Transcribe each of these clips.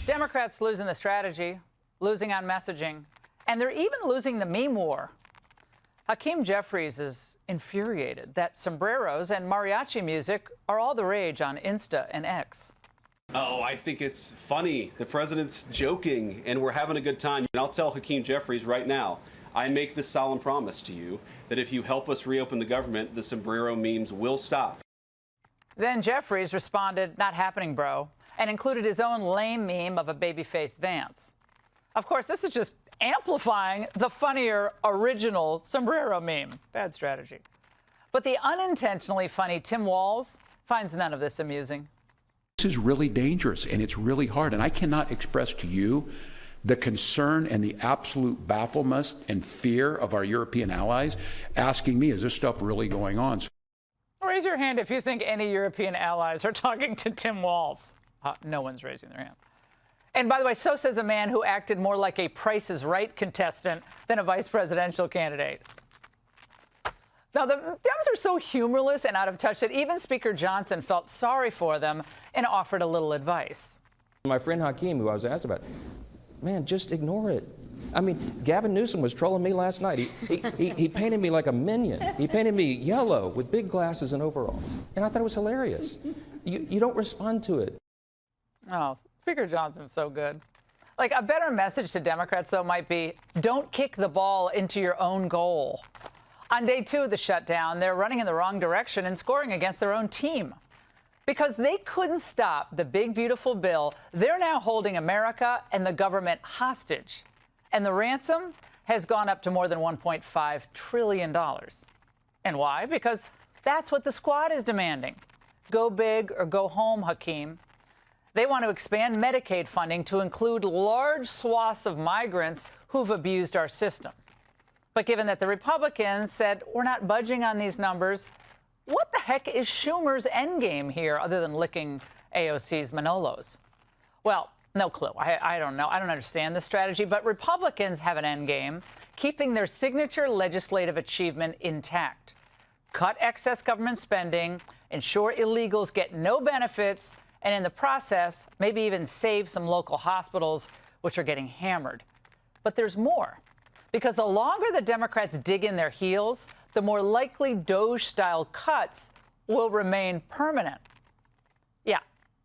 Democrats losing the strategy, losing on messaging, and they're even losing the meme war. Hakeem Jeffries is infuriated that sombreros and mariachi music are all the rage on Insta and X. Oh, I think it's funny. The president's joking, and we're having a good time. And I'll tell Hakeem Jeffries right now, I make this solemn promise to you that if you help us reopen the government, the sombrero memes will stop. Then Jeffries responded, "Not happening, bro," and included his own lame meme of a baby-faced Vance. Of course, this is just amplifying the funnier original sombrero meme. Bad strategy. But the unintentionally funny Tim Walz finds none of this amusing. This is really dangerous, and it's really hard, and I cannot express to you the concern and the absolute bafflement and fear of our European allies asking me, is this stuff really going on? Raise your hand if you think any European allies are talking to Tim Walz. No one's raising their hand. And by the way, so says a man who acted more like a Price is Right contestant than a vice presidential candidate. Now, the Dems are so humorless and out of touch that even Speaker Johnson felt sorry for them and offered a little advice. My friend Hakeem, who I was asked about, man, just ignore it. I mean, Gavin Newsom was trolling me last night. He painted me like a minion. He painted me yellow with big glasses and overalls. And I thought it was hilarious. You don't respond to it. Oh, Speaker Johnson's so good. Like, a better message to Democrats, though, might be, don't kick the ball into your own goal. On day 2 of the shutdown, they're running in the wrong direction and scoring against their own team. Because they couldn't stop the big, beautiful bill, they're now holding America and the government hostage. And the ransom has gone up to more than $1.5 trillion. And why? Because that's what the squad is demanding. Go big or go home, Hakeem. They want to expand Medicaid funding to include large swaths of migrants who've abused our system. But given that the Republicans said we're not budging on these numbers, what the heck is Schumer's endgame here other than licking AOC's Manolos? Well, no clue. I don't know. I don't understand this strategy. But Republicans have an endgame, keeping their signature legislative achievement intact. Cut excess government spending, ensure illegals get no benefits, and in the process, maybe even save some local hospitals, which are getting hammered. But there's more. Because the longer the Democrats dig in their heels, the more likely Doge-style cuts will remain permanent. Yeah,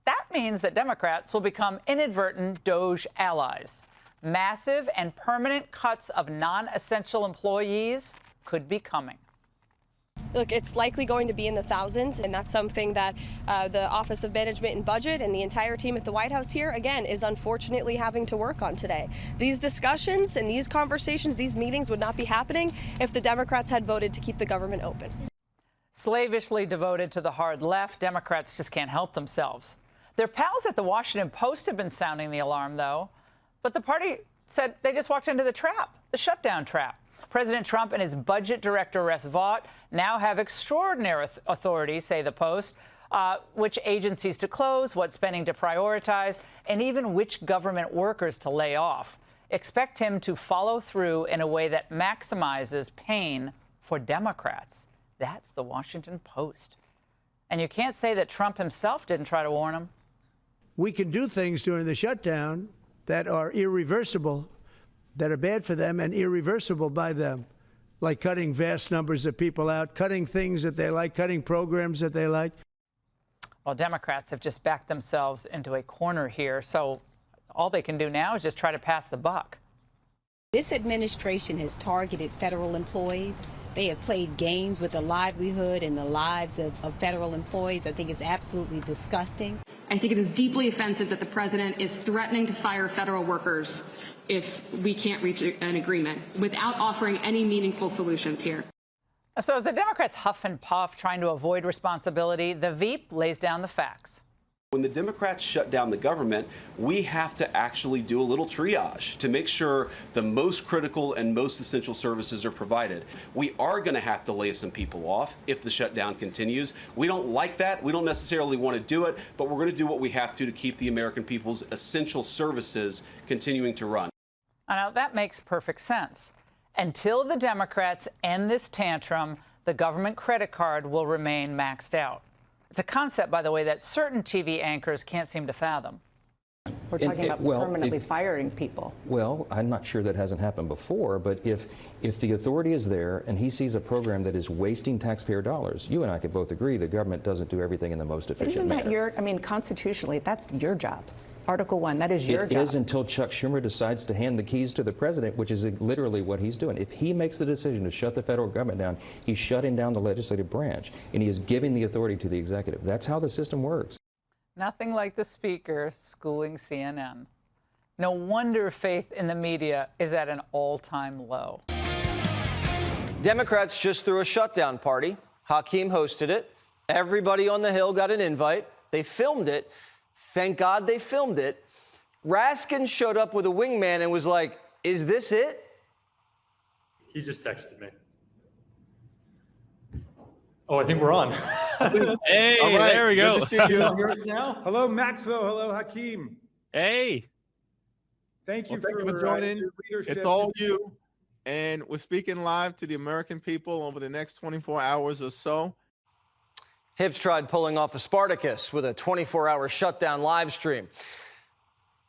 that means that Democrats will become inadvertent Doge allies. Massive and permanent cuts of non-essential employees could be coming. Look, it's likely going to be in the thousands, and that's something that the Office of Management and Budget and the entire team at the White House here, again, is unfortunately having to work on today. These discussions and these conversations, these meetings would not be happening if the Democrats had voted to keep the government open. Slavishly devoted to the hard left, Democrats just can't help themselves. Their pals at the Washington Post have been sounding the alarm, though. But the party said they just walked into the trap, the shutdown trap. President Trump and his budget director, Russ Vought, now have extraordinary authority, say the Post, which agencies to close, what spending to prioritize, and even which government workers to lay off. Expect him to follow through in a way that maximizes pain for Democrats. That's the Washington Post. And you can't say that Trump himself didn't try to warn him. We can do things during the shutdown that are irreversible, that are bad for them and irreversible by them, like cutting vast numbers of people out, cutting things that they like, cutting programs that they like. Well, Democrats have just backed themselves into a corner here, so all they can do now is just try to pass the buck. This administration has targeted federal employees. They have played games with the livelihood and the lives of federal employees. I think it's absolutely disgusting. I think it is deeply offensive that the president is threatening to fire federal workers if we can't reach an agreement without offering any meaningful solutions here. So as the Democrats huff and puff trying to avoid responsibility, the Veep lays down the facts. When the Democrats shut down the government, we have to actually do a little triage to make sure the most critical and most essential services are provided. We are going to have to lay some people off if the shutdown continues. We don't like that. We don't necessarily want to do it, but we're going to do what we have to keep the American people's essential services continuing to run. Now, that makes perfect sense. Until the Democrats end this tantrum, the government credit card will remain maxed out. It's a concept, by the way, that certain TV anchors can't seem to fathom. We're talking about permanently firing people. Well, I'm not sure that hasn't happened before, but if the authority is there and he sees a program that is wasting taxpayer dollars, you and I could both agree the government doesn't do everything in the most efficient manner. Isn't that I mean, constitutionally, that's your job. Article 1, that is your job. It is until Chuck Schumer decides to hand the keys to the president, which is literally what he's doing. If he makes the decision to shut the federal government down, he's shutting down the legislative branch, and he is giving the authority to the executive. That's how the system works. Nothing like the speaker schooling CNN. No wonder faith in the media is at an all-time low. Democrats just threw a shutdown party. Hakeem hosted it. Everybody on the Hill got an invite. They filmed it. Thank God they filmed it. Raskin showed up with a wingman and was like, "Is this it?" He just texted me. Oh, I think we're on. Hey, all right, there we go. Good to see you. Yours now? Hello, Maxwell. Hello, Hakeem. Hey. Thank you, thank you for joining. It's all you. And we're speaking live to the American people over the next 24 hours or so. Hibbs tried pulling off a Spartacus with a 24-hour shutdown live stream.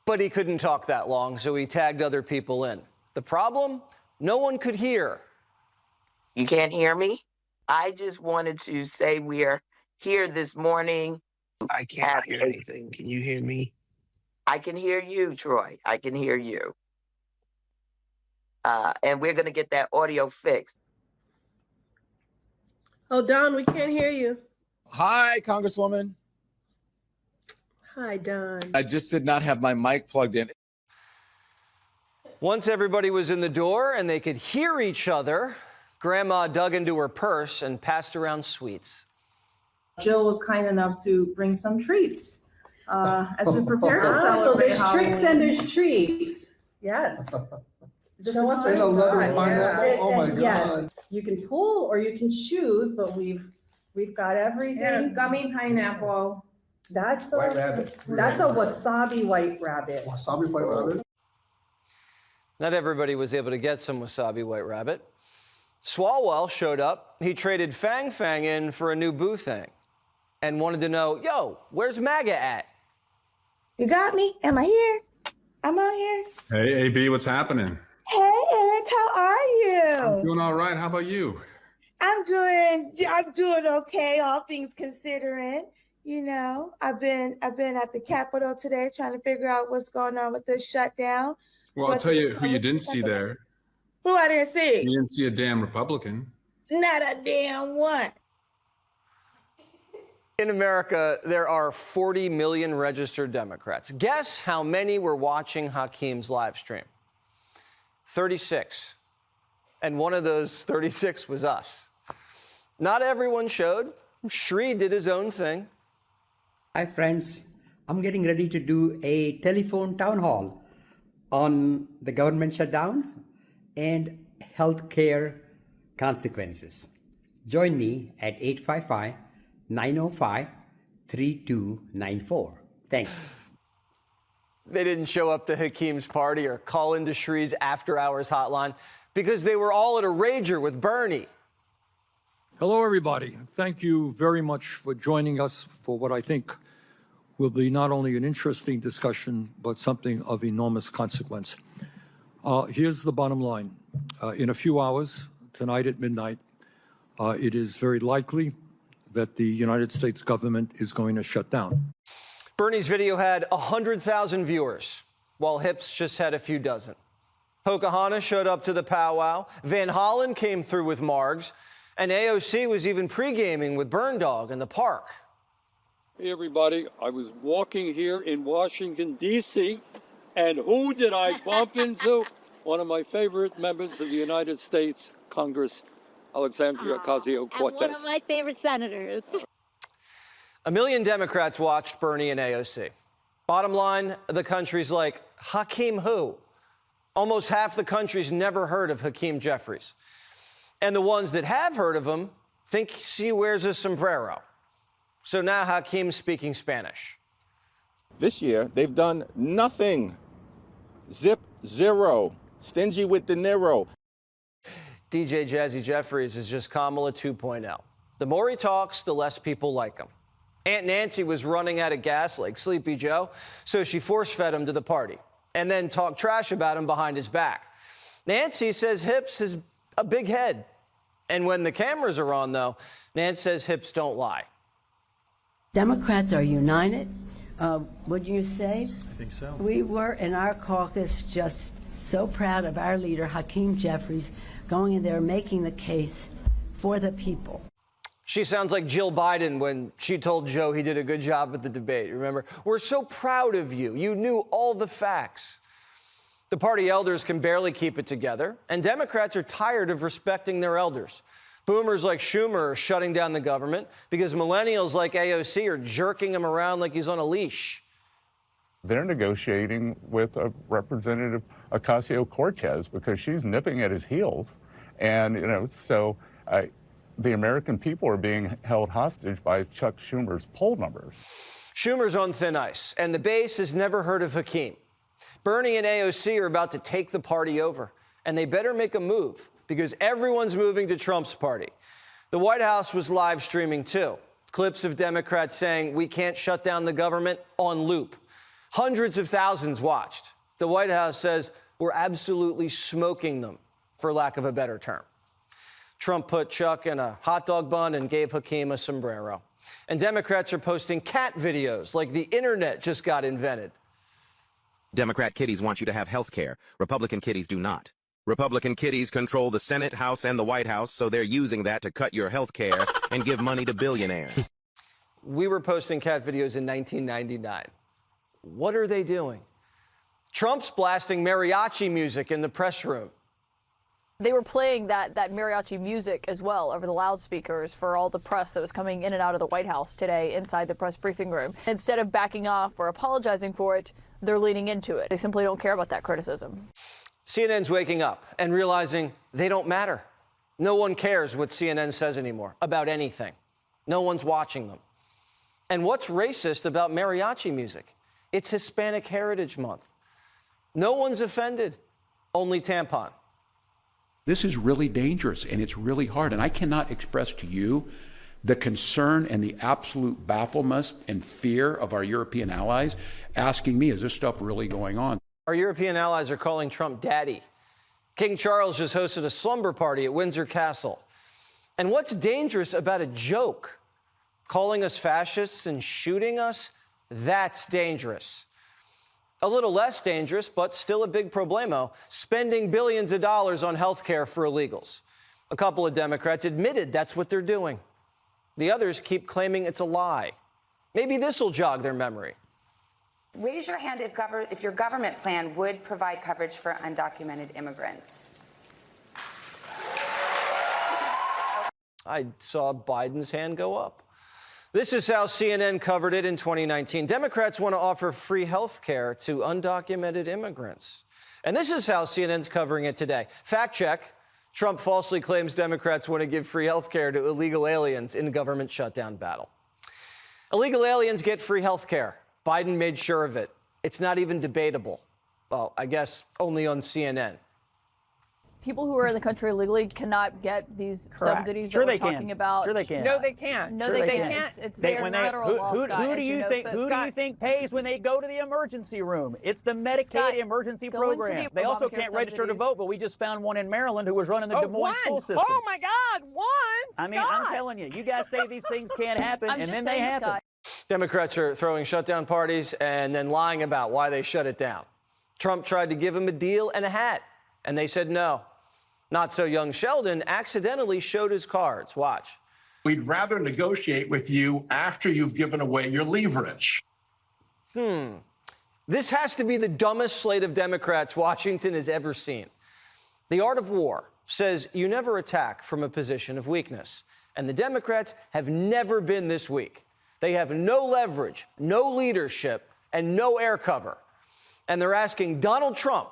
But he couldn't talk that long, so he tagged other people in. The problem? No one could hear. You can't hear me? I just wanted to say we are here this morning. I can't hear anything. Can you hear me? I can hear you, Troy. I can hear you. And we're going to get that audio fixed. Oh, Don, we can't hear you. Hi, Congresswoman. Hi, Don. I just did not have my mic plugged in. Once everybody was in the door and they could hear each other, Grandma dug into her purse and passed around sweets. Jill was kind enough to bring some treats as we prepare to celebrate. So there's Halloween. tricks and there's treats. Yes. Show us a leather pineapple. Oh my God. Yes. You can pull or you can choose, but we've got everything. Yeah, gummy pineapple. That's a White rabbit. That's a wasabi white rabbit. Wasabi white rabbit. Not everybody was able to get some wasabi white rabbit. Swalwell showed up. He traded Fang Fang in for a new boo thing and wanted to know, yo, where's MAGA at? You got me? Am I here? I'm on here. Hey, AB, what's happening? Hey, Eric, how are you? I'm doing all right. How about you? I'm doing okay, all things considering. You know, I've been at the Capitol today trying to figure out what's going on with this shutdown. Well, I'll tell you who you didn't see there. Who I didn't see? You didn't see a damn Republican. Not a damn one. In America, there are 40 million registered Democrats. Guess how many were watching Hakeem's live stream? 36. And one of those 36 was us. Not everyone showed. Shri did his own thing. Hi, friends. I'm getting ready to do a telephone town hall on the government shutdown and healthcare consequences. Join me at 855-905-3294. Thanks. They didn't show up to Hakeem's party or call into Shri's after-hours hotline because they were all at a rager with Bernie. Hello, everybody. Thank you very much for joining us for what I think will be not only an interesting discussion, but something of enormous consequence. Here's the bottom line. In a few hours, tonight at midnight, it is very likely that the United States government is going to shut down. Bernie's video had 100,000 viewers, while Hips just had a few dozen. Pocahontas showed up to the powwow. Van Hollen came through with Margs. And AOC was even pre-gaming with Burn Dog in the park. Hey, everybody. I was walking here in Washington, D.C., and who did I bump into? One of my favorite members of the United States Congress, Alexandria Ocasio-Cortez. And one of my favorite senators. A million Democrats watched Bernie and AOC. Bottom line, the country's like, Hakeem who? Almost half the country's never heard of Hakeem Jeffries. And the ones that have heard of him think he wears a sombrero. So now Hakeem's speaking Spanish. This year, they've done nothing. Zip zero. Stingy with De Niro. DJ Jazzy Jeffries is just Kamala 2.0. The more he talks, the less people like him. Aunt Nancy was running out of gas like Sleepy Joe, so she force-fed him to the party and then talked trash about him behind his back. Nancy says Hips has a big head. And when the cameras are on, though, Nancy says Hips don't lie. Democrats are united, would you say? I think so. We were in our caucus just so proud of our leader, Hakeem Jeffries, going in there making the case for the people. She sounds like Jill Biden when she told Joe he did a good job at the debate. Remember, we're so proud of you. You knew all the facts. The party elders can barely keep it together, and Democrats are tired of respecting their elders. Boomers like Schumer are shutting down the government because millennials like AOC are jerking him around like he's on a leash. They're negotiating with a Representative Ocasio-Cortez because she's nipping at his heels. And, so the American people are being held hostage by Chuck Schumer's poll numbers. Schumer's on thin ice, and the base has never heard of Hakeem. Bernie and AOC are about to take the party over, and they better make a move because everyone's moving to Trump's party. The White House was live streaming too. Clips of Democrats saying we can't shut down the government on loop. Hundreds of thousands watched. The White House says we're absolutely smoking them, for lack of a better term. Trump put Chuck in a hot dog bun and gave Hakeem a sombrero. And Democrats are posting cat videos like the internet just got invented. Democrat kiddies want you to have health care. Republican kiddies do not. Republican kiddies control the Senate, House, and the White House, so they're using that to cut your health care and give money to billionaires. We were posting cat videos in 1999. What are they doing? Trump's blasting mariachi music in the press room. They were playing that mariachi music as well over the loudspeakers for all the press that was coming in and out of the White House today inside the press briefing room. Instead of backing off or apologizing for it, they're leaning into it. They simply don't care about that criticism. CNN's waking up and realizing they don't matter. No one cares what CNN says anymore about anything. No one's watching them. And what's racist about mariachi music? It's Hispanic Heritage Month. No one's offended, only tampon. This is really dangerous and it's really hard. And I cannot express to you the concern and the absolute bafflement and fear of our European allies asking me, is this stuff really going on? Our European allies are calling Trump daddy. King Charles just hosted a slumber party at Windsor Castle. And what's dangerous about a joke? Calling us fascists and shooting us? That's dangerous. A little less dangerous, but still a big problemo, spending billions of dollars on health care for illegals. A couple of Democrats admitted that's what they're doing. The others keep claiming it's a lie. Maybe this will jog their memory. Raise your hand if your government plan would provide coverage for undocumented immigrants. I saw Biden's hand go up. This is how CNN covered it in 2019. Democrats want to offer free health care to undocumented immigrants. And this is how CNN's covering it today. Fact check. Trump falsely claims Democrats want to give free health care to illegal aliens in government shutdown battle. Illegal aliens get free health care. Biden made sure of it. It's not even debatable. Well, I guess only on CNN. People who are in the country illegally cannot get these subsidies Sure that we're they can. talking about. Sure they can. No, they can't. No, Sure they they can't. can't. It's When they- federal law, Scott, who as do you know, think? but Who do Scott, you think pays when they go to the emergency room? It's the Medicaid Scott, emergency go into program. the They also Obamacare can't register to subsidies. vote, but we just found one in Maryland who was running the Des Moines one? school system. Oh my God, one! I mean, I'm telling you, you guys say these things can't happen, I'm and just then they saying, happen. Scott. Democrats are throwing shutdown parties and then lying about why they shut it down. Trump tried to give him a deal and a hat, and they said no. Not so young Sheldon accidentally showed his cards. Watch. We'd rather negotiate with you after you've given away your leverage. This has to be the dumbest slate of Democrats Washington has ever seen. The art of war says you never attack from a position of weakness. And the Democrats have never been this weak. They have no leverage, no leadership, and no air cover. And they're asking Donald Trump,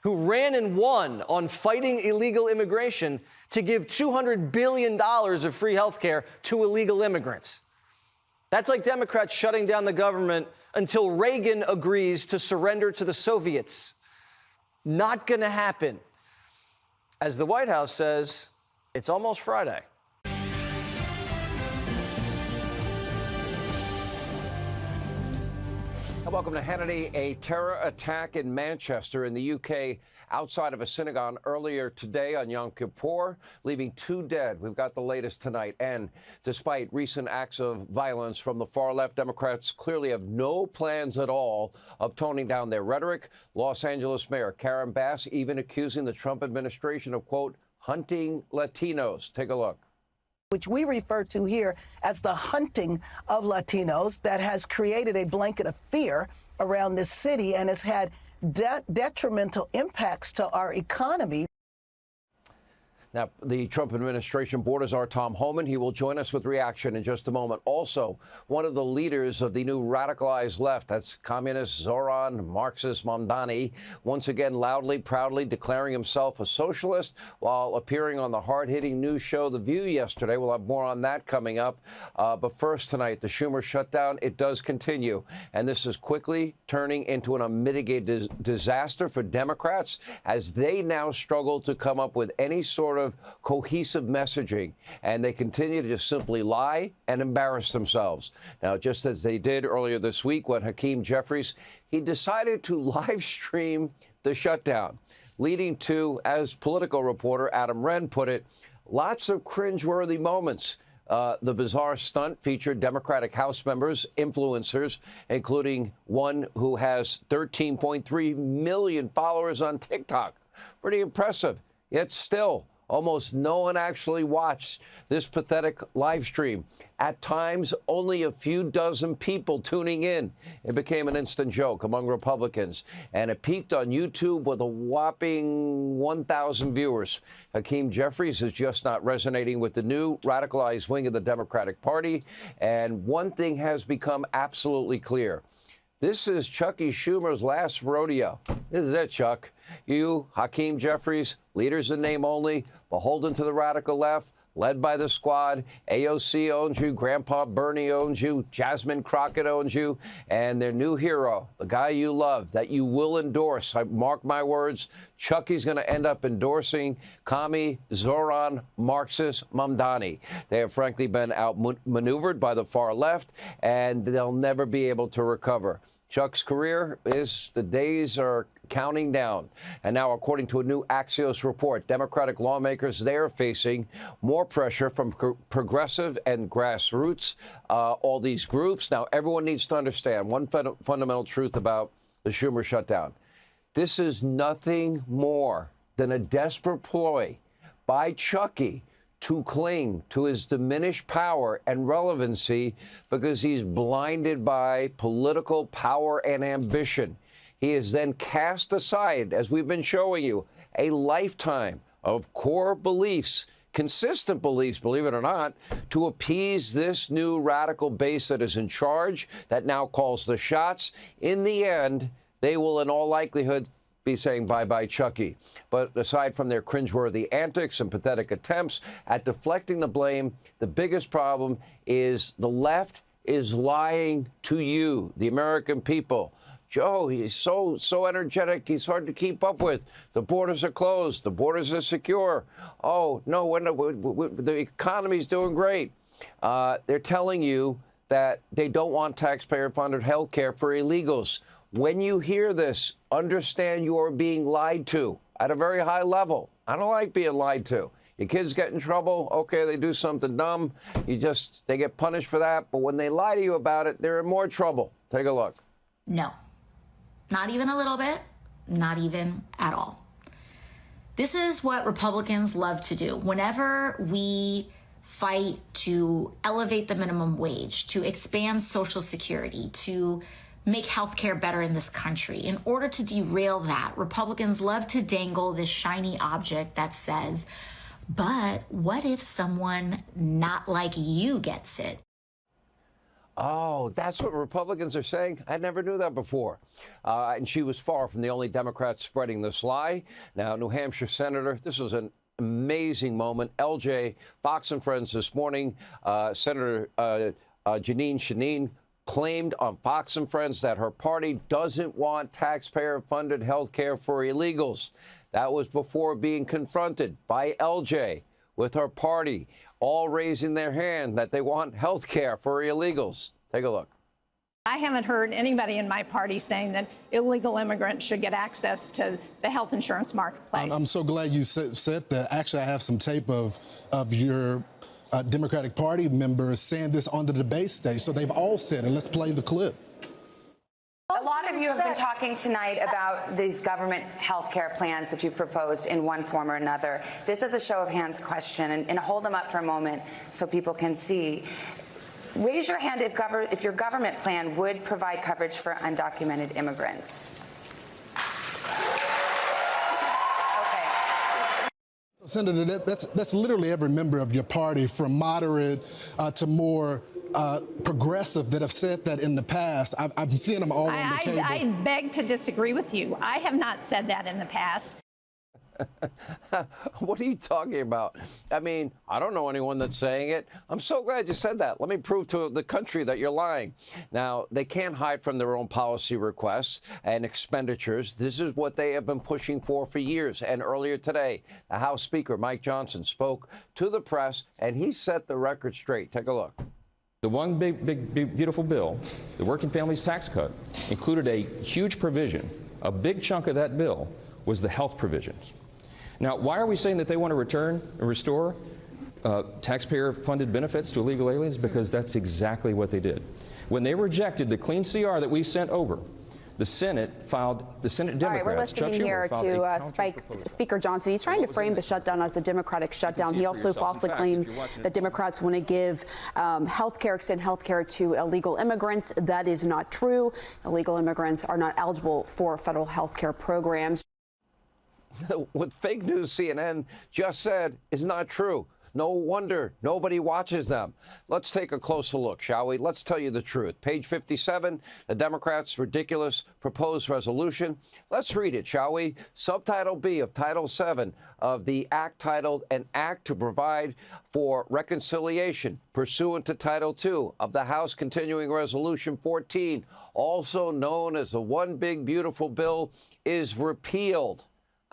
who ran and won on fighting illegal immigration, to give $200 billion of free health care to illegal immigrants. That's like Democrats shutting down the government until Reagan agrees to surrender to the Soviets. Not going to happen. As the White House says, it's almost Friday. Welcome to Hannity. A terror attack in Manchester in the UK outside of a synagogue earlier today on Yom Kippur, leaving 2 dead. We've got the latest tonight. And despite recent acts of violence from the far left, Democrats clearly have no plans at all of toning down their rhetoric. Los Angeles Mayor Karen Bass even accusing the Trump administration of, quote, hunting Latinos. Take a look. Which we refer to here as the hunting of Latinos, that has created a blanket of fear around this city and has had detrimental impacts to our economy. Now, the Trump administration borders our Tom Homan. He will join us with reaction in just a moment. Also, one of the leaders of the new radicalized left, that's communist Zoran Marxist Mamdani, once again loudly, proudly declaring himself a socialist while appearing on the hard-hitting news show The View yesterday. We'll have more on that coming up. But first tonight, the Schumer shutdown, it does continue. And this is quickly turning into an unmitigated disaster for Democrats as they now struggle to come up with any sort of cohesive messaging, and they continue to just simply lie and embarrass themselves. Now, just as they did earlier this week when Hakeem Jeffries, he decided to live stream the shutdown, leading to, as political reporter Adam Wren put it, lots of cringeworthy moments. The bizarre stunt featured Democratic House members, influencers, including one who has 13.3 million followers on TikTok. Pretty impressive, yet still, almost no one actually watched this pathetic live stream. At times, only a few dozen people tuning in. It became an instant joke among Republicans, and it peaked on YouTube with a whopping 1,000 viewers. Hakeem Jeffries is just not resonating with the new radicalized wing of the Democratic Party, and one thing has become absolutely clear. This is Chucky Schumer's last rodeo. This is it, Chuck. You, Hakeem Jeffries, leaders in name only, beholden to the radical left, led by the squad. AOC owns you, Grandpa Bernie owns you, Jasmine Crockett owns you, and their new hero, the guy you love, that you will endorse. I mark my words, Chucky's going to end up endorsing Commie Zoran Marxist Mamdani. They have frankly been outmaneuvered by the far left, and they'll never be able to recover. Chuck's career the days are counting down. And now, according to a new Axios report, Democratic lawmakers, they are facing more pressure from progressive and grassroots, all these groups. Now, everyone needs to understand one fundamental truth about the Schumer shutdown. This is nothing more than a desperate ploy by Chucky to cling to his diminished power and relevancy because he's blinded by political power and ambition. He is then cast aside, as we've been showing you, a lifetime of core beliefs, consistent beliefs, believe it or not, to appease this new radical base that is in charge, that now calls the shots. In the end, they will, in all likelihood, be saying bye-bye, Chucky. But aside from their cringeworthy antics and pathetic attempts at deflecting the blame, the biggest problem is the left is lying to you, the American people. Joe, he's so energetic, he's hard to keep up with. The borders are closed. The borders are secure. Oh, no, the economy's doing great. They're telling you that they don't want taxpayer-funded health care for illegals. When you hear this, understand you are being lied to at a very high level. I don't like being lied to. Your kids get in trouble, okay, they do something dumb, they get punished for that, but when they lie to you about it, they're in more trouble. Take a look. No, not even a little bit, not even at all. This is what Republicans love to do. Whenever we fight to elevate the minimum wage, to expand Social Security, to make healthcare better in this country. In order to derail that, Republicans love to dangle this shiny object that says, but what if someone not like you gets it? Oh, that's what Republicans are saying? I never knew that before. And she was far from the only Democrat spreading this lie. Now, New Hampshire Senator, this was an amazing moment. LJ, Fox and Friends this morning, Senator Jeanine Shaheen claimed on Fox and Friends that her party doesn't want taxpayer-funded health care for illegals. That was before being confronted by LJ with her party all raising their hand that they want health care for illegals. Take a look. I haven't heard anybody in my party saying that illegal immigrants should get access to the health insurance marketplace. I'm so glad you said that. Actually, I have some tape of your Democratic Party members saying this on the debate stage. So they've all said it. Let's play the clip. A lot of you have been talking tonight about these government health care plans that you've proposed in one form or another. This is a show of hands question, and hold them up for a moment so people can see. Raise your hand if your government plan would provide coverage for undocumented immigrants. Senator, that's literally every member of your party, from moderate to more progressive, that have said that in the past. I'm seeing them all on the cable. I beg to disagree with you. I have not said that in the past. What are you talking about? I mean, I don't know anyone that's saying it. I'm so glad you said that. Let me prove to the country that you're lying. Now, they can't hide from their own policy requests and expenditures. This is what they have been pushing for years. And earlier today, the House Speaker, Mike Johnson, spoke to the press, and he set the record straight. Take a look. The one big, beautiful bill, the Working Families Tax Cut, included a huge provision. A big chunk of that bill was the health provisions. Now, why are we saying that they want to return and restore taxpayer-funded benefits to illegal aliens? Because that's exactly what they did. When they rejected the clean CR that we sent over, the Senate Democrats. All right, we're listening here to Speaker Johnson. He's trying to frame the shutdown as a Democratic shutdown. He also falsely claimed that Democrats want to give extend health care to illegal immigrants. That is not true. Illegal immigrants are not eligible for federal health care programs. What fake news CNN just said is not true. No wonder nobody watches them. Let's take a closer look, shall we? Let's tell you the truth. Page 57, the Democrats' ridiculous proposed resolution. Let's read it, shall we? Subtitle B of Title 7 of the act titled An Act to Provide for Reconciliation pursuant to Title 2 of the House Continuing Resolution 14, also known as the One Big Beautiful Bill, is repealed.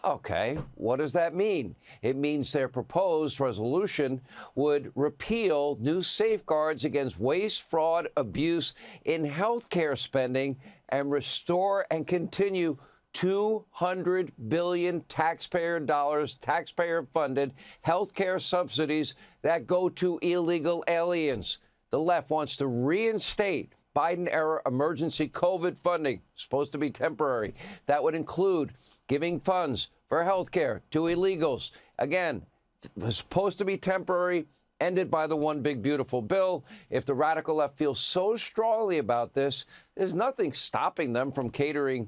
Okay, what does that mean? It means their proposed resolution would repeal new safeguards against waste, fraud, abuse in health care spending and restore and continue $200 billion taxpayer dollars, taxpayer-funded health care subsidies that go to illegal aliens. The left wants to reinstate Biden-era emergency COVID funding, supposed to be temporary. That would include giving funds for health care to illegals. Again, it was supposed to be temporary, ended by the One Big Beautiful Bill. If the radical left feels so strongly about this, there's nothing stopping them from catering,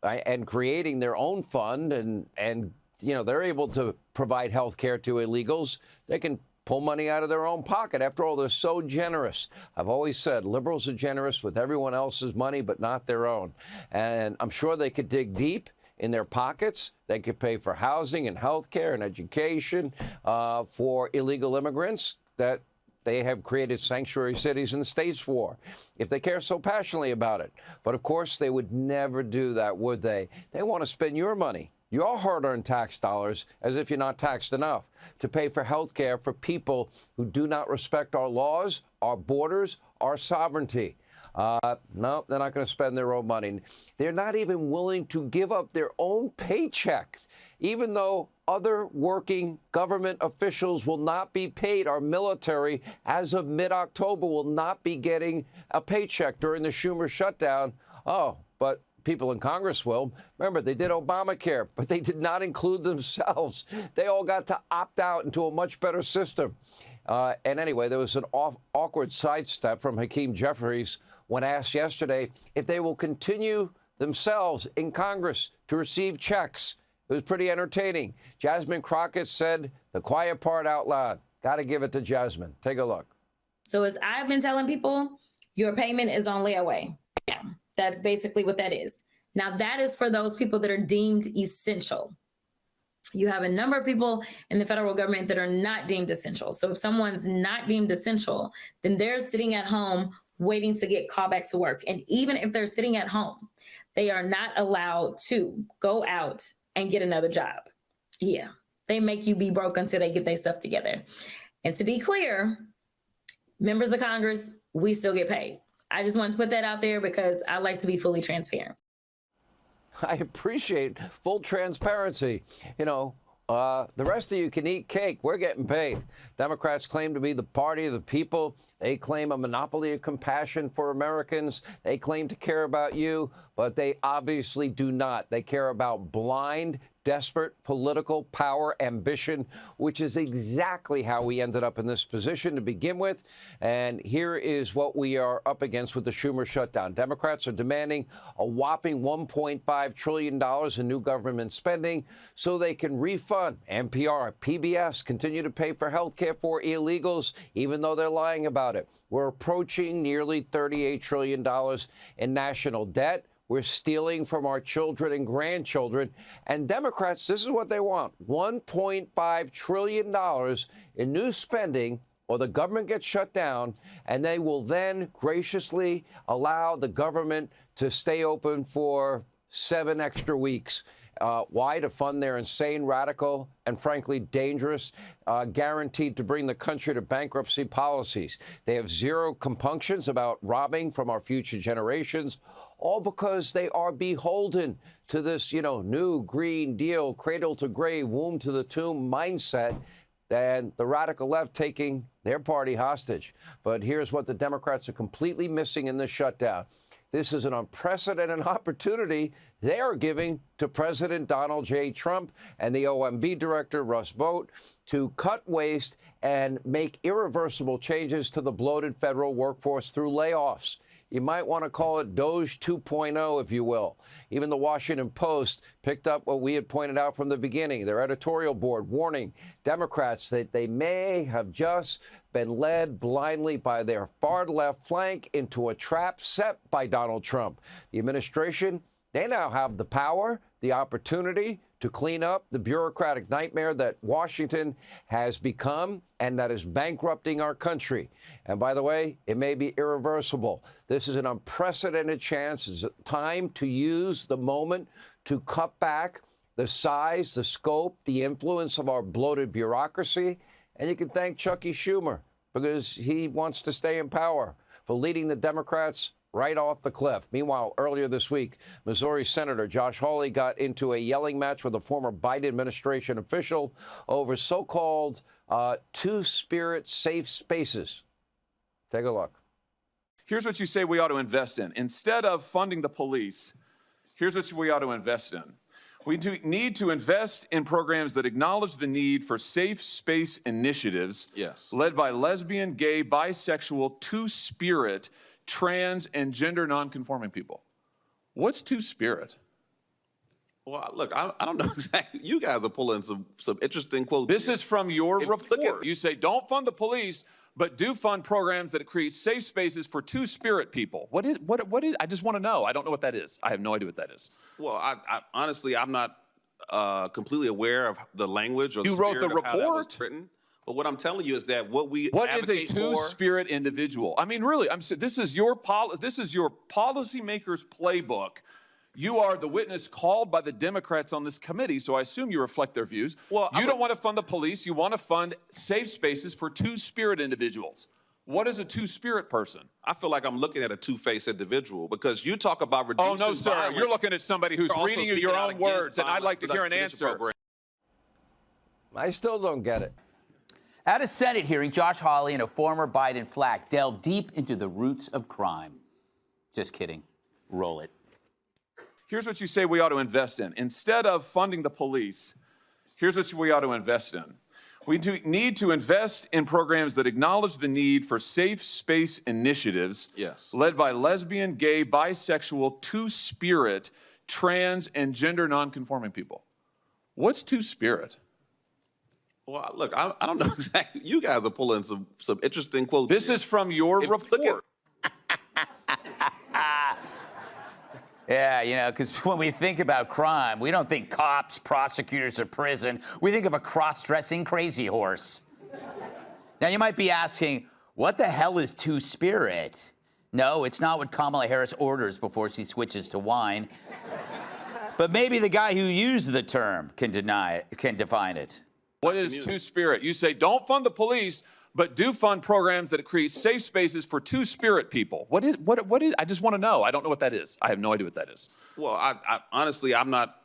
and creating their own fund. And they're able to provide health care to illegals. They can pull money out of their own pocket. After all, they're so generous. I've always said liberals are generous with everyone else's money, but not their own. And I'm sure they could dig deep in their pockets. They could pay for housing and health care and education for illegal immigrants that they have created sanctuary cities and states for, if they care so passionately about it. But of course, they would never do that, would they? They want to spend your money, your hard-earned tax dollars, as if you're not taxed enough, to pay for health care for people who do not respect our laws, our borders, our sovereignty. No, they're not going to spend their own money. They're not even willing to give up their own paycheck, even though other working government officials will not be paid. Our military, as of mid-October, will not be getting a paycheck during the Schumer shutdown. Oh, but people in Congress will. Remember, they did Obamacare, but they did not include themselves. They all got to opt out into a much better system. And anyway, there was an awkward sidestep from Hakeem Jeffries when asked yesterday if they will continue themselves in Congress to receive checks. It was pretty entertaining. Jasmine Crockett said the quiet part out loud. Got to give it to Jasmine. Take a look. So as I've been telling people, your payment is on layaway. Yeah, that's basically what that is. Now, that is for those people that are deemed essential. You have a number of people in the federal government that are not deemed essential. So if someone's not deemed essential, then they're sitting at home waiting to get called back to work. And even if they're sitting at home, they are not allowed to go out and get another job. Yeah, they make you be broke until they get their stuff together. And to be clear, members of Congress, we still get paid. I just want to put that out there because I like to be fully transparent. I appreciate full transparency. You know, the rest of you can eat cake. We're getting paid. Democrats claim to be the party of the people. They claim a monopoly of compassion for Americans. They claim to care about you, but they obviously do not. They care about blind, desperate political power ambition, which is exactly how we ended up in this position to begin with. And here is what we are up against with the Schumer shutdown. Democrats are demanding a whopping $1.5 trillion in new government spending so they can refund NPR, PBS, continue to pay for health care for illegals, even though they're lying about it. We're approaching nearly $38 trillion in national debt. We're stealing from our children and grandchildren. And Democrats, this is what they want, $1.5 trillion in new spending, or the government gets shut down, and they will then graciously allow the government to stay open for 7 extra weeks. Why? To fund their insane, radical, and frankly dangerous, guaranteed to bring the country to bankruptcy policies. They have zero compunctions about robbing from our future generations, all because they are beholden to this, new Green Deal, cradle to grave, womb to the tomb mindset, and the radical left taking their party hostage. But here's what the Democrats are completely missing in this shutdown. This is an unprecedented opportunity they are giving to President Donald J. Trump and the OMB director, Russ Vought, to cut waste and make irreversible changes to the bloated federal workforce through layoffs. You might want to call it Doge 2.0, if you will. Even the Washington Post picked up what we had pointed out from the beginning. Their editorial board warning Democrats that they may have just been led blindly by their far-left flank into a trap set by Donald Trump. The administration, they now have the power, the opportunity to clean up the bureaucratic nightmare that Washington has become and that is bankrupting our country. And by the way, it may be irreversible. This is an unprecedented chance. It's time to use the moment to cut back the size, the scope, the influence of our bloated bureaucracy. And you can thank Chucky Schumer because he wants to stay in power for leading the Democrats right off the cliff. Meanwhile, earlier this week, Missouri Senator Josh Hawley got into a yelling match with a former Biden administration official over so-called two-spirit safe spaces. Take a look. Here's what you say we ought to invest in. Instead of funding the police, here's what we ought to invest in. We need to invest in programs that acknowledge the need for safe space initiatives led by lesbian, gay, bisexual, two-spirit, trans, and gender nonconforming people. What's two-spirit? Well, look, I don't know exactly. You guys are pulling some interesting quotes. This is from your report. You say, don't fund the police, but do fund programs that create safe spaces for two-spirit people. What is? I just want to know. I don't know what that is. I have no idea what that is. Well, I honestly, I'm not completely aware of the language or the you wrote the spirit of how that was report. written. But what I'm telling you is that what is a two-spirit individual? I mean, really, this is your policymaker's playbook. You are the witness called by the Democrats on this committee, so I assume you reflect their views. Well, you don't want to fund the police. You want to fund safe spaces for two-spirit individuals. What is a two-spirit person? I feel like I'm looking at a two-faced individual because you talk about reducing violence. Oh, no, sir. Violence. You're looking at somebody who's reading you your own words, and I'd like to hear an answer. I still don't get it. At a Senate hearing, Josh Hawley and a former Biden flack delved deep into the roots of crime. Just kidding. Roll it. Here's what you say we ought to invest in. Instead of funding the police, here's what we ought to invest in. We need to invest in programs that acknowledge the need for safe space initiatives led by lesbian, gay, bisexual, two-spirit, trans, and gender nonconforming people. What's two-spirit? Well, look, I don't know exactly. You guys are pulling some interesting quotes. This is from your report. Yeah, because when we think about crime, we don't think cops, prosecutors, or prison. We think of a cross-dressing crazy horse. Now, you might be asking, what the hell is two-spirit? No, it's not what Kamala Harris orders before she switches to wine. But maybe the guy who used the term can define it. What is two-spirit? You say, don't fund the police, but do fund programs that create safe spaces for two-spirit people. What is? I just want to know. I don't know what that is. I have no idea what that is. Well, I honestly, I'm not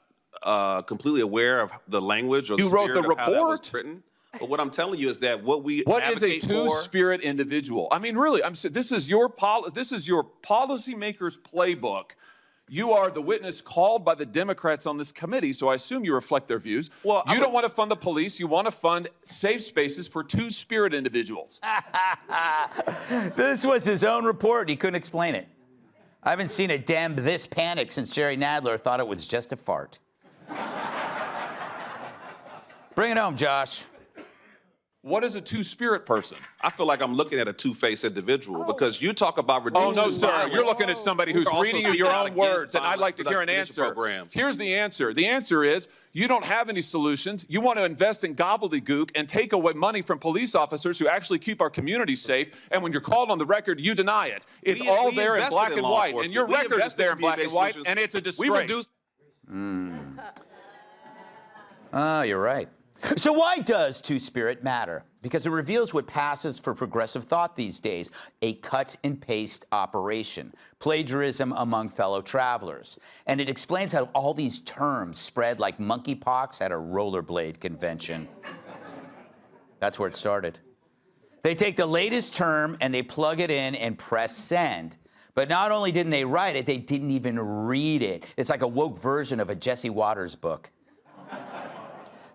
completely aware of the language or the You wrote spirit the of how that was report? written. But what I'm telling you is that what we What is a advocate for. two-spirit individual? I mean, really, this is your policymaker's playbook. You are the witness called by the Democrats on this committee, so I assume you reflect their views. Well, you don't want to fund the police. You want to fund safe spaces for two-spirit individuals. This was his own report. He couldn't explain it. I haven't seen a Dem this panicked since Jerry Nadler thought it was just a fart. Bring it home, Josh. What is a two-spirit person? I feel like I'm looking at a two-faced individual because you talk about reducing Oh, no, sir. violence. You're looking at somebody who's We're also reading you speaking your out own against words, and I'd like to hear an violence answer. programs. Here's the answer. The answer is you don't have any solutions. You want to invest in gobbledygook and take away money from police officers who actually keep our communities safe, and when you're called on the record, you deny it. It's We all there in invested black in and law white, and your enforcement. We record is there in invested in black and white, solutions. and it's a We disgrace. reduced. You're right. So why does two-spirit matter? Because it reveals what passes for progressive thought these days, a cut-and-paste operation, plagiarism among fellow travelers. And it explains how all these terms spread like monkeypox at a rollerblade convention. That's where it started. They take the latest term and they plug it in and press send. But not only didn't they write it, they didn't even read it. It's like a woke version of a Jesse Waters book.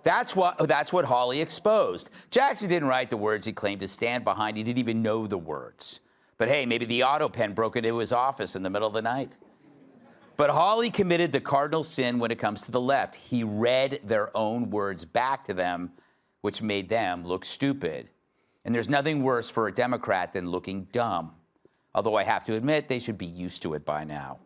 That's what Hawley exposed. Jackson didn't write the words he claimed to stand behind. He didn't even know the words. But hey, maybe the auto pen broke into his office in the middle of the night. But Hawley committed the cardinal sin when it comes to the left. He read their own words back to them, which made them look stupid. And there's nothing worse for a Democrat than looking dumb. Although I have to admit, they should be used to it by now.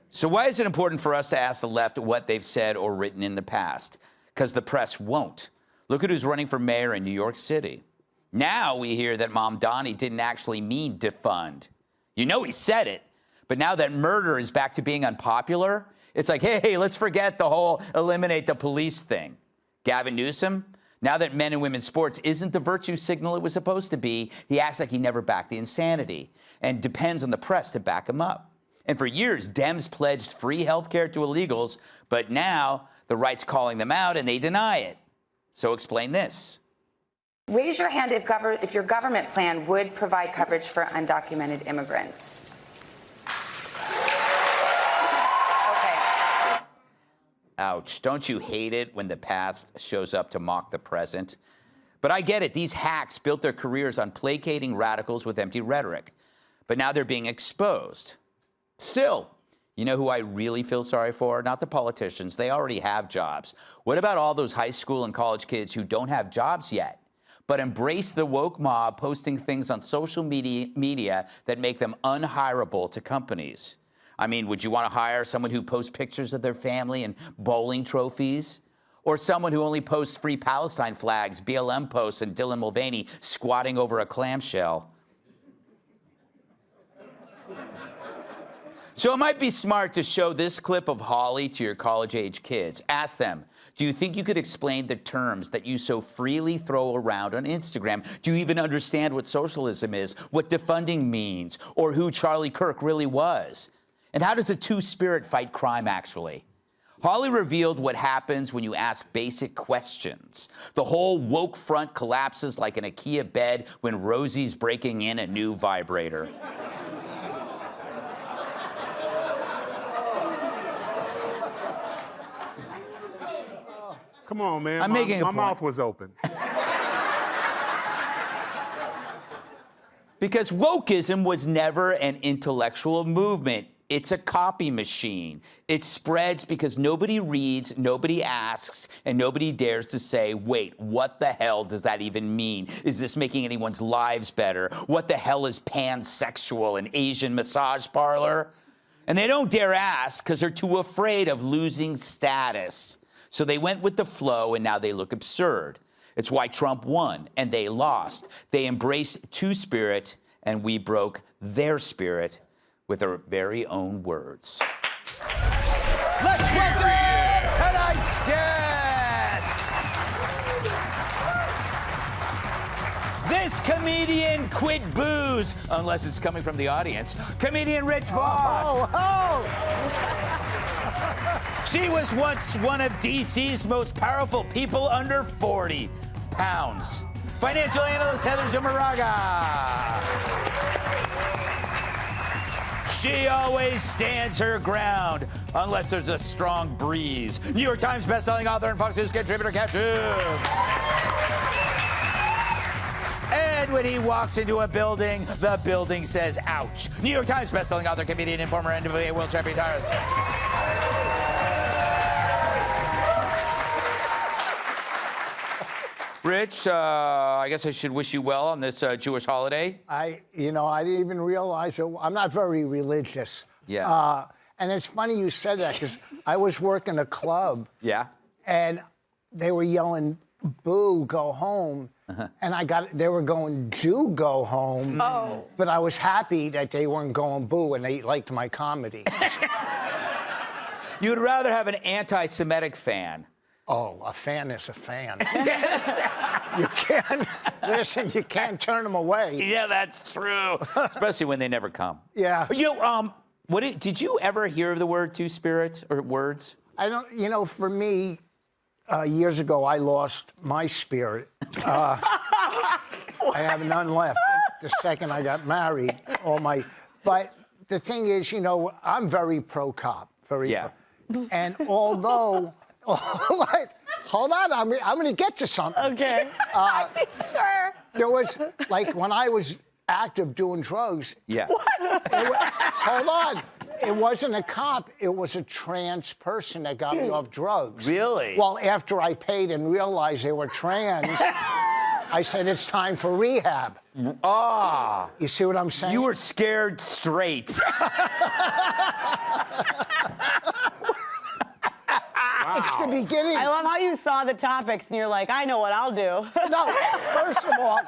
So why is it important for us to ask the left what they've said or written in the past? Because the press won't. Look at who's running for mayor in New York City. Now we hear that Mom Donnie didn't actually mean defund. You know he said it, but now that murder is back to being unpopular, it's like, hey, let's forget the whole eliminate the police thing. Gavin Newsom, now that men and women's sports isn't the virtue signal it was supposed to be, he acts like he never backed the insanity and depends on the press to back him up. And for years, Dems pledged free health care to illegals, but now the right's calling them out and they deny it. So explain this. Raise your hand if your government plan would provide coverage for undocumented immigrants. Okay. Ouch. Don't you hate it when the past shows up to mock the present? But I get it. These hacks built their careers on placating radicals with empty rhetoric. But now they're being exposed. Still, you know who I really feel sorry for? Not the politicians. They already have jobs. What about all those high school and college kids who don't have jobs yet, but embrace the woke mob posting things on social media that make them unhireable to companies? I mean, would you want to hire someone who posts pictures of their family and bowling trophies? Or someone who only posts free Palestine flags, BLM posts, and Dylan Mulvaney squatting over a clamshell? So it might be smart to show this clip of Hawley to your college-age kids. Ask them, do you think you could explain the terms that you so freely throw around on Instagram? Do you even understand what socialism is, what defunding means, or who Charlie Kirk really was? And how does a two-spirit fight crime, actually? Hawley revealed what happens when you ask basic questions. The whole woke front collapses like an IKEA bed when Rosie's breaking in a new vibrator. Come on, man. I'm making a my point. mouth was open. Because wokeism was never an intellectual movement. It's a copy machine. It spreads because nobody reads, nobody asks, and nobody dares to say, wait, what the hell does that even mean? Is this making anyone's lives better? What the hell is pansexual, an Asian massage parlor? And they don't dare ask because they're too afraid of losing status. So they went with the flow, and now they look absurd. It's why Trump won, and they lost. They embraced two-spirit, and we broke their spirit with our very own words. Let's welcome tonight's guest. This comedian Comedian quit booze, unless it's coming from the audience. Comedian Rich Voss. She was once one of DC's most powerful people under 40 pounds. Financial analyst Heather Zumaraga. She always stands her ground, unless there's a strong breeze. New York Times bestselling author and Fox News contributor Kat Choub. And when he walks into a building, the building says, ouch. New York Times bestselling author, comedian, and former NWA world champion Tyrus. Rich, I guess I should wish you well on this Jewish holiday. I didn't even realize it. I'm not very religious. Yeah. And it's funny you said that because I was working a club. Yeah. And they were yelling, boo, go home. And they were going, Jew, go home. Oh. But I was happy that they weren't going boo and they liked my comedy. You would rather have an anti-Semitic fan. Oh, a fan is a fan. You can't, listen, you can't turn them away. Yeah, that's true. Especially when they never come. Yeah. Did you ever hear of the word two-spirit or words? I don't, for me, years ago, I lost my spirit. I have none left. The second I got married, but the thing is, I'm very pro-cop. And although, hold on, I'm going to get to something. Okay. Sure. There was, when I was active doing drugs. Yeah. Hold on. It wasn't a cop. It was a trans person that got me off drugs. Really? Well, after I paid and realized they were trans, I said, it's time for rehab. Ah. You see what I'm saying? You were scared straight. It's the beginning. I love how you saw the topics and you're like, I know what I'll do. No, first of all,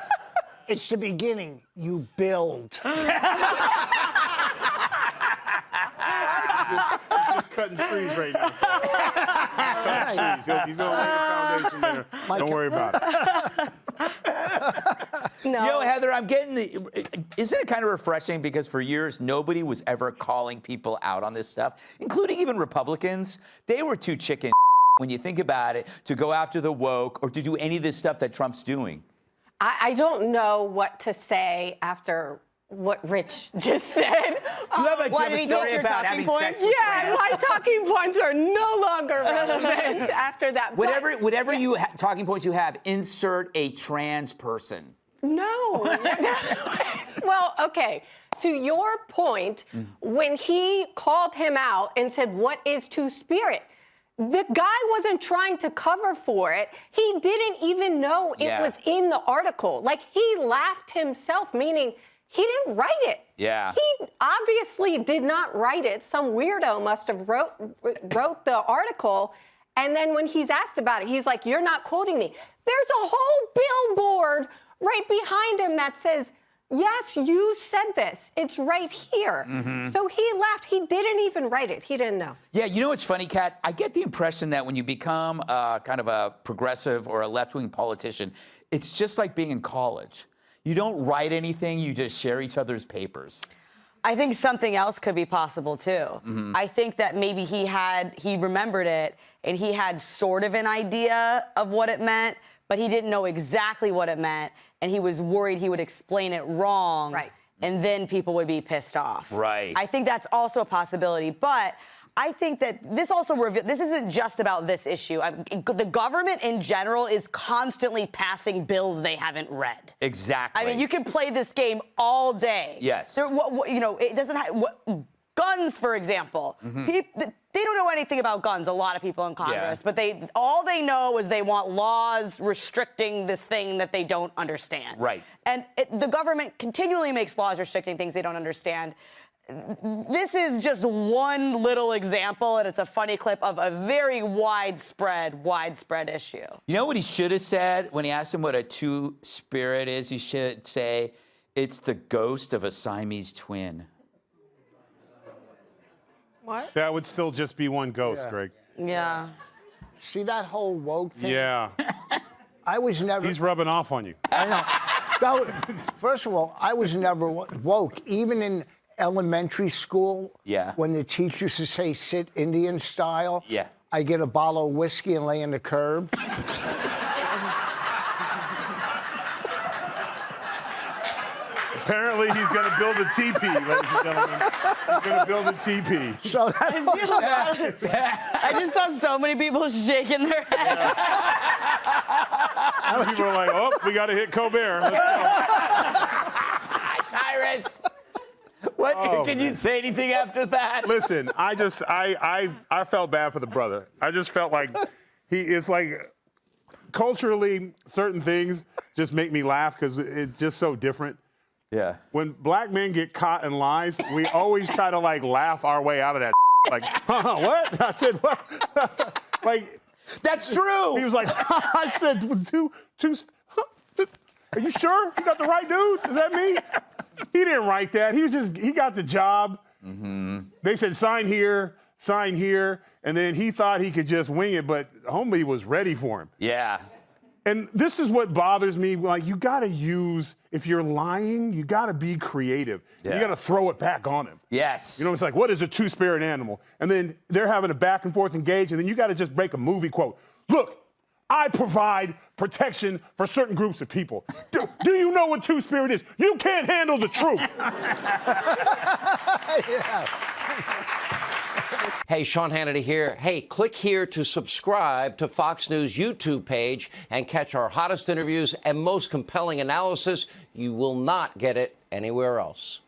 it's the beginning. You build. He's cutting trees right now. Cutting trees. He's going to lay the foundation there. Don't worry about it. No. Heather, I'm getting isn't it kind of refreshing because for years nobody was ever calling people out on this stuff, including even Republicans. They were too chicken when you think about it to go after the woke or to do any of this stuff that Trump's doing. I don't know what to say after what Rich just said. Do you have a story about having sex with Yeah, my talking points are no longer relevant after that. Whatever talking points you have, insert a trans person. No. Well, okay. To your point, when he called him out and said, what is two-spirit? The guy wasn't trying to cover for it. He didn't even know it was in the article. He laughed himself, meaning he didn't write it. Yeah. He obviously did not write it. Some weirdo must have wrote the article. And then when he's asked about it, he's like, you're not quoting me. There's a whole billboard right behind him that says, yes, you said this. It's right here. So he laughed. He didn't even write it. He didn't know. Yeah, you know what's funny, Kat? I get the impression that when you become kind of a progressive or a left-wing politician, it's just like being in college. You don't write anything, you just share each other's papers. I think something else could be possible, too. I think that maybe he remembered it, and he had sort of an idea of what it meant, but he didn't know exactly what it meant, and he was worried he would explain it wrong, and then people would be pissed off. Right. I think that's also a possibility, but I think that this also this isn't just about this issue. The government in general is constantly passing bills they haven't read. Exactly. I mean, you can play this game all day. Yes. It doesn't have guns, for example. They don't know anything about guns, a lot of people in Congress, but all they know is they want laws restricting this thing that they don't understand. Right. And the government continually makes laws restricting things they don't understand. This is just one little example, and it's a funny clip of a very widespread issue. You know what he should have said when he asked him what a two-spirit is? He should say, it's the ghost of a Siamese twin. What? That would still just be one ghost, Greg. Yeah. See that whole woke thing? Yeah. I was never... He's rubbing off on you. I know. First of all, I was never woke. Even in elementary school, when the teacher used to say sit Indian style, I get a bottle of whiskey and lay on the curb. Apparently, he's going to build a teepee, ladies and gentlemen. He's going to build a teepee. So I just saw so many people shaking their heads. People are like, oh, we got to hit Colbert. Let's go. Tyrus, what can you say anything after that? Listen, I felt bad for the brother. I just felt like it's like culturally certain things just make me laugh because it's just so different. Yeah. When black men get caught in lies, we always try to like laugh our way out of that. Like, what? I said, what? Like, that's true. He was like, I said, two. Are you sure you got the right dude? Is that me? He didn't write that. He got the job. Mm-hmm. They said, sign here. And then he thought he could just wing it, but homie was ready for him. Yeah. And this is what bothers me. Like, you got to use, if you're lying, you got to be creative. Yeah. You got to throw it back on him. Yes. You know, it's like, what is a two-spirit animal? And then they're having a back and forth engage, and then you got to just break a movie quote. Look, I provide protection for certain groups of people. Do you know what two-spirit is? You can't handle the truth. Hey, Sean Hannity here. Hey, click here to subscribe to Fox News YouTube page and catch our hottest interviews and most compelling analysis. You will not get it anywhere else.